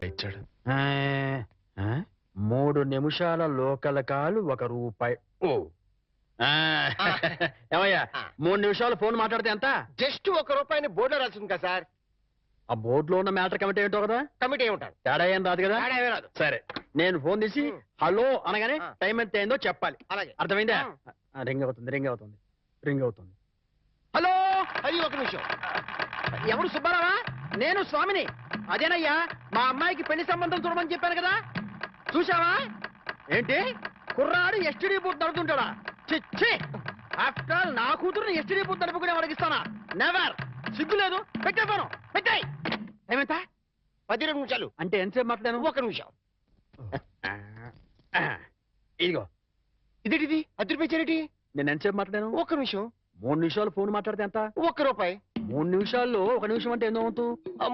ఇచ్చాడు. 3 నిమిషాల local call ₹1. ఓ ఏమయ్యా 3 నిమిషాలు ఫోన్ మాట్లాడితే ఎంత? జస్ట్ ₹1 బోర్డులో రాసింది కదా సార్. ఆ బోర్డులో ఉన్న మ్యాటర్ కమిటీ ఏంటో కదా. కమిటీ ఏముంటారు, తేడా ఏం రాదు కదా. రాదు. సరే నేను ఫోన్ తీసి హలో అనగానే టైం ఎంత అయిందో చెప్పాలి. అలాగే అర్థమైందా? రింగ్ అవుతుంది. హలో. అది 1 నిమిషం. ఎవరు? సుబ్బారావా? నేను స్వామిని. అదేనయ్యా, మా అమ్మాయికి పెళ్లి సంబంధం చూడమని చెప్పాను కదా. చూసావా? ఏంటి కుర్రాడు ఎస్టీడీ బూత్ నడుపుతుంటాడా? చిచ్చి, ఆఫ్టర్ ఆల్ నా కూతురుని ఎస్టీడీ బూత్ నడుపుకునే అడిగిస్తానా? నెవర్. సిగ్గు లేదు. పెట్టే ఫోను పెట్టాయి. ఏమంతా? 12 నిమిషాలు. అంటే ఎంతసేపు మాట్లాడాను? 1 నిమిషం. ఇదిగో ఇదేంటిది ₹10 నేను ఎంతసేపు మాట్లాడాను? 1 నిమిషం. 3 నిమిషాలు ఫోన్ మాట్లాడితే ఎంత? ₹1. 3 నిమిషాల్లో 1 నిమిషం అంటే ఎన్నో వంతు?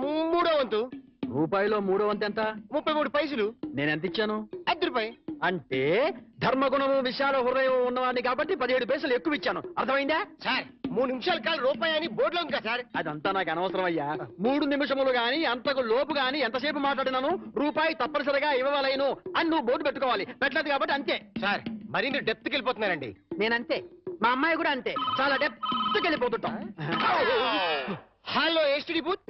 3వ వంతు. రూపాయిలో 3వ వంతు ఎంత? 33 పైసలు. నేను ఎంత ఇచ్చాను? ₹10. అంటే ధర్మగుణము విశాల హృదయం ఉన్నవాడిని కాబట్టి 17 పైసలు ఎక్కువ ఇచ్చాను. అర్థమైందా? సార్ 3 నిమిషాల కాలం ₹1 అని బోర్డులో ఉంది కదా సార్. అదంతా నాకు అనవసరం అయ్యా. 3 నిమిషములు గాని అంతకు లోపు గాని ఎంతసేపు మాట్లాడినాను రూపాయి తప్పనిసరిగా ఇవ్వవలేను అని నువ్వు బోర్డు పెట్టుకోవాలి. పెట్టలేదు కాబట్టి అంతే. సార్ మరి మీరు డెప్త్కి వెళ్ళిపోతున్నారండి. నేనంతే, మా అమ్మాయి కూడా అంతే. చాలా డెప్త్కి వెళ్ళిపోతుంటాం. Hello STD booth.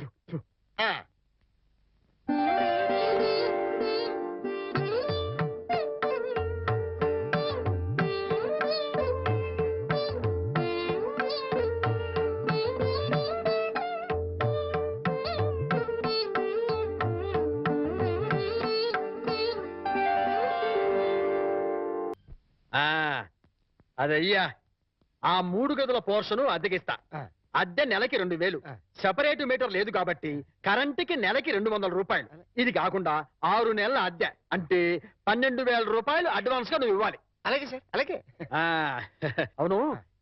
అదయ్యా, ఆ 3 గదుల పోర్షను అద్దెకిస్తా. అద్దె నెలకి 2000. సెపరేట్ మీటర్ లేదు కాబట్టి కరెంటుకి నెలకి ₹200. ఇది కాకుండా 6 నెలల అద్దె అంటే ₹12,000 అడ్వాన్స్ గా నువ్వు ఇవ్వాలి. అలాగే సార్, అలాగే. అవును,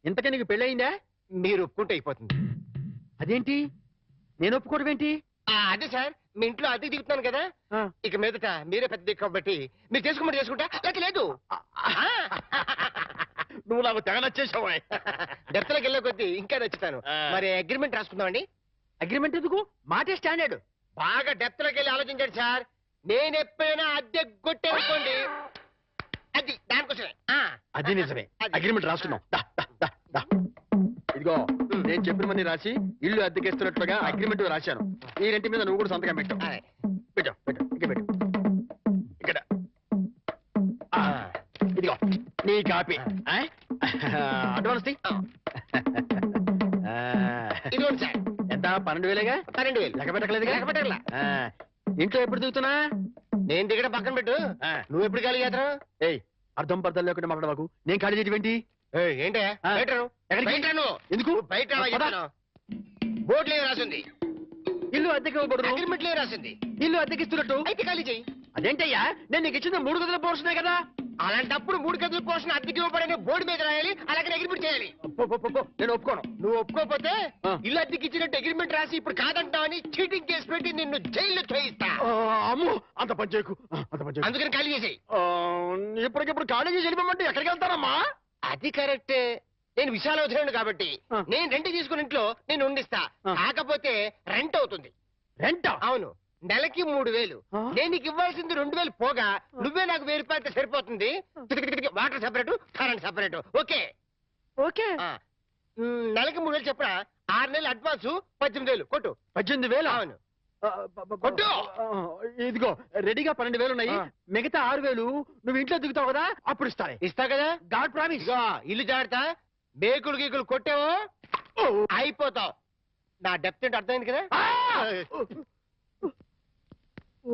ఇంతకీ నీకు పెళ్ళయిందా? మీరు ఒప్పుకుంటే అయిపోతుంది. అదేంటి నేను ఒప్పుకోవడం ఏంటి? అదే సార్, మీ ఇంట్లో అద్దెకి దిగుతున్నాను కదా, ఇక మీదట మీరే పెద్ద దిక్కు కాబట్టి మీరు చేసుకోమని చేసుకుంటా. లేక లేదు. నువ్వు నాకు తెగ నచ్చేసావా? డెప్త్లోకి వెళ్ళే కొద్దీ ఇంకా నచ్చుతాను. మరి అగ్రిమెంట్ రాసుకుందామండి. అగ్రిమెంట్ ఎందుకు? మాటే స్టాండర్డ్. బాగా డెప్త్లోకి వెళ్ళి ఆలోచించండి సార్. నేను ఎప్పుడైనా అద్దె కొట్టేసుకోండి, అది దానికోసమే. అది నిజమే. అగ్రిమెంట్ రాసుకున్నాం. ఇదిగో నేను చెప్పినవన్నీ రాసి ఇల్లు అద్దెకేస్తున్నట్లుగా అగ్రిమెంట్ రాశాను. ఈ రెంటి మీద నువ్వు కూడా సంతకం పెట్టావు. పెట్టు ఇక్కడ. ఇదిగో నీ కాపీ. అడ్వాన్స్ ఇదిగోండి సార్. ఎంత? 12,000గా? 12,000. లెక్క పెట్టలేదు. ఇంట్లో ఎప్పుడు దిగుతున్నా? నేను దిగడం పక్కన పెట్టు, నువ్వు ఎప్పుడు ఖాళీ చేస్తావు? ఏయ్, అర్థం పర్థం లేకుండా మాట్లాడవాకు. నేను ఖాళీ చేయటం ఏంటే? ఎందుకు బయట బోర్డులో రాసింది ఇల్లు అద్దెకి ఇవ్వబడదు, అగ్రిమెంట్లో రాసింది ఇల్లు అద్దెకిస్తున్నట్టు. అయితే ఖాళీ చెయ్యి. అదేంటయ్యా, నేను నీకు ఇచ్చింది 3 గదుల పోర్షనే కదా. అలాంటప్పుడు 3 గదుల పోర్షన్ అద్దెకి ఇవ్వబడని బోర్డు మీద రాయాలి, అలాగే అగ్రిమెంట్ చేయాలి. నేను ఒప్పుకోను. నువ్వు ఒప్పుకోకపోతే ఇల్లు అద్దెకి ఇచ్చినట్టు అగ్రిమెంట్ రాసి ఇప్పుడు కాదంటావని చీటింగ్ కేసు పెట్టి నిన్ను జైల్లో చేయిస్తా. అమ్మో, అంత పని చేయకు. అందుకని ఖాళీ చేసేయి. ఇప్పటికిప్పుడు ఖాళీ చేసి వెళ్ళిపోమంటే ఎక్కడికి వెళ్తానమ్మా? అది కరెక్టే. నేను విశాల వదిలేను కాబట్టి నేను రెంట్ తీసుకుని ఇంట్లో నేను ఉండిస్తా. కాకపోతే రెంట్ అవుతుంది. రెంట్? అవును, నెలకి 3,000. నేను నీకు ఇవ్వాల్సింది 2,000 పోగా నువ్వే నాకు 1,000 రూపాయలతో సరిపోతుంది. Water separate, current separate. Okay okay. నెలకి 3,000 చెప్పరా? 6 నెలలు అడ్వాన్స్ 18,000 కొట్టు. 18,000? అవును కొట్టు. ఇదిగో రెడీగా 12,000 ఉన్నాయి. మిగతా 6,000 నువ్వు ఇంట్లో దిగుతావు కదా, అప్పుడు ఇస్తా కదా. God promise. ఇల్లు జాగ్రత్త. బేకులు గీకులు కొట్టావో అయిపోతావు. నా డెప్త్ ఏంటి అర్థమైంది కదా.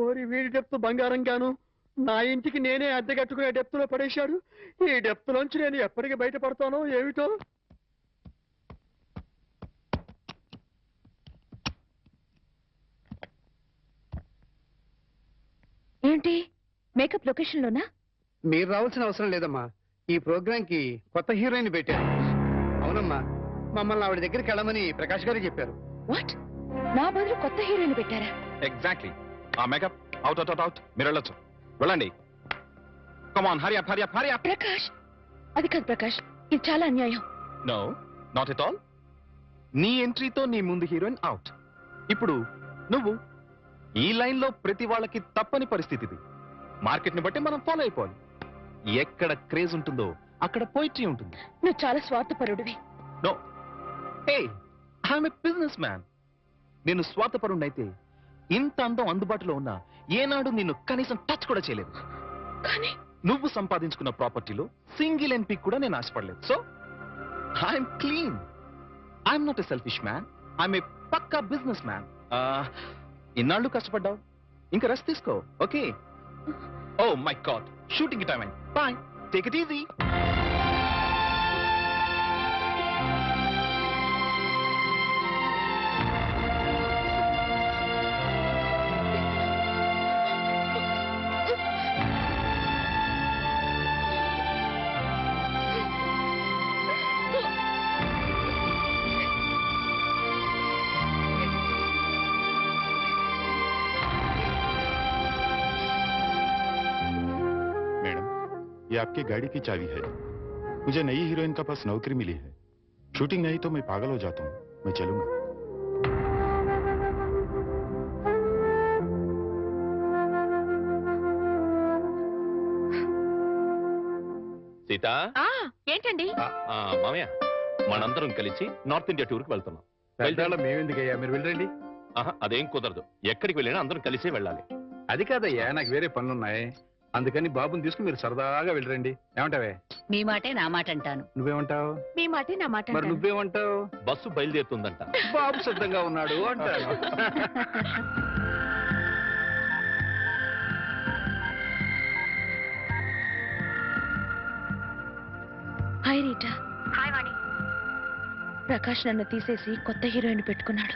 ఓరి వీడి డెప్త్ బంగారం గాను నా ఇంటికి నేనే అద్దె కట్టుకునే డెప్త్ లో పడేశాడు. ఈ డెప్త్ లోంచి నేను ఎప్పటికి బయటపడతానో ఏమిటో. ఏంటి మేకప్ లొకేషన్ లోనా? మీరు రావాల్సిన అవసరం లేదమ్మా. ఈ ప్రోగ్రామ్ కి కొత్త హీరోయిన్ పెట్టారు. అవునమ్మా, మమ్మల్ని ఆవిడ దగ్గరికి వెళ్ళమని ప్రకాష్ గారు చెప్పారు. వాట్? నా బదులు కొత్త హీరోయిన్ పెట్టారా? ఎగ్జాక్ట్లీ. ఆ makeup out out out out. మీరు వెళ్ళొచ్చు, వెళ్ళండి. Come on, hurry up hurry up hurry up. Prakash, అది కాదు ప్రకాష్, ఇది చాలా అన్యాయం. No, not at all. నీ ఎంట్రీతో నీ ముందు హీరోయిన్ అవుట్. ఇప్పుడు నువ్వు ఈ లైన్ లో ప్రతి వాళ్ళకి తప్పని పరిస్థితి ఇది. మార్కెట్ ని బట్టి మనం ఫాలో అయిపోవాలి. ఎక్కడ క్రేజ్ ఉంటుందో అక్కడ పోయిట్రీ ఉంటుంది. నువ్వు చాలా స్వార్థపరుడివి. No, hey, I'm a business man. నేను స్వార్థపరుణ్ణైతే ఇంత అందం అందుబాటులో ఉన్నా ఏనాడు నిన్ను కనీసం టచ్ కూడా చేయలేదు. కానీ నువ్వు సంపాదించుకున్న ప్రాపర్టీలో సింగిల్ ఎంపీ కూడా నేను ఆశపడలేదు. So I'm clean. I'm not a selfish man. I'm a పక్కా బిజినెస్ మ్యాన్. ఇన్నాళ్ళు కష్టపడ్డావు, ఇంకా రెస్ట్ తీసుకో. Okay? Oh my god, shooting time అయింది. Bye, take it easy. ये आपकी गाड़ी की चाबी है। मुझे नई हीरोइन का पास नौकरी मिली है। शूटिंग नहीं तो मैं पागल हो जाता हूँ। मैं चलूंगा। సీత, ఏంటండి? మామయ్య, మనందరం కలిసి నార్త్ ఇండియా టూర్ కి వెళ్తున్నాం. మేమెందుకయ్యా, మీరు వెళ్ళండి. అదేం కుదరదు. ఎక్కడికి వెళ్ళినా అందరం కలిసే వెళ్ళాలి. అది కాదయ్యా, నాకు వేరే పనులున్నాయి. అందుకని బాబుని తీసుకుని మీరు సరదాగా వెళ్ళరండి. ఏమంటావే? మీ మాటే నా మాట అంటాను. నువ్వేమంటావు? మీ మాటే నా మాట. మరి నువ్వేమంటావు? బస్సు బయలుదేరుతుందంట. బాబు సిద్ధంగా ఉన్నాడు అంటాను. Hi Rita. హాయ్ వాణి. ప్రకాష్ నన్ను తీసేసి కొత్త హీరోయిన్ పెట్టుకున్నాడు.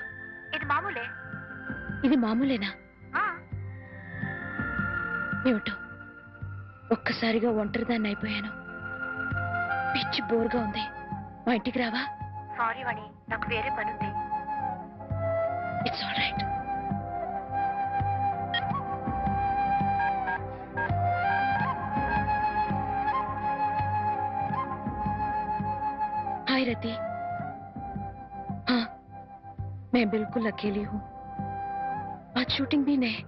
ఇది మామూలే. ఇది మామూలేనా? ఏమిటో ఒక్కసారిగా ఒంటరిదాన్ని అయిపోయాను. పిచ్చి బోర్గా ఉంది. మా ఇంటికి రావా? సారీ వాణి, నాకు వేరే పనుంది. It's all right. Hi Rati. हाँ, मैं बिल्कुल अकेली हूँ. आज शूटिंग भी नहीं.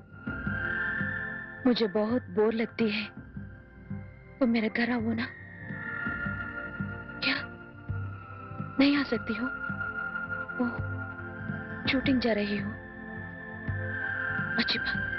मुझे बहुत बोर लगती है. तुम मेरे घर आओ ना. क्या नहीं आ सकती हो? ओह, शूटिंग जा रही हूँ. अच्छी बात.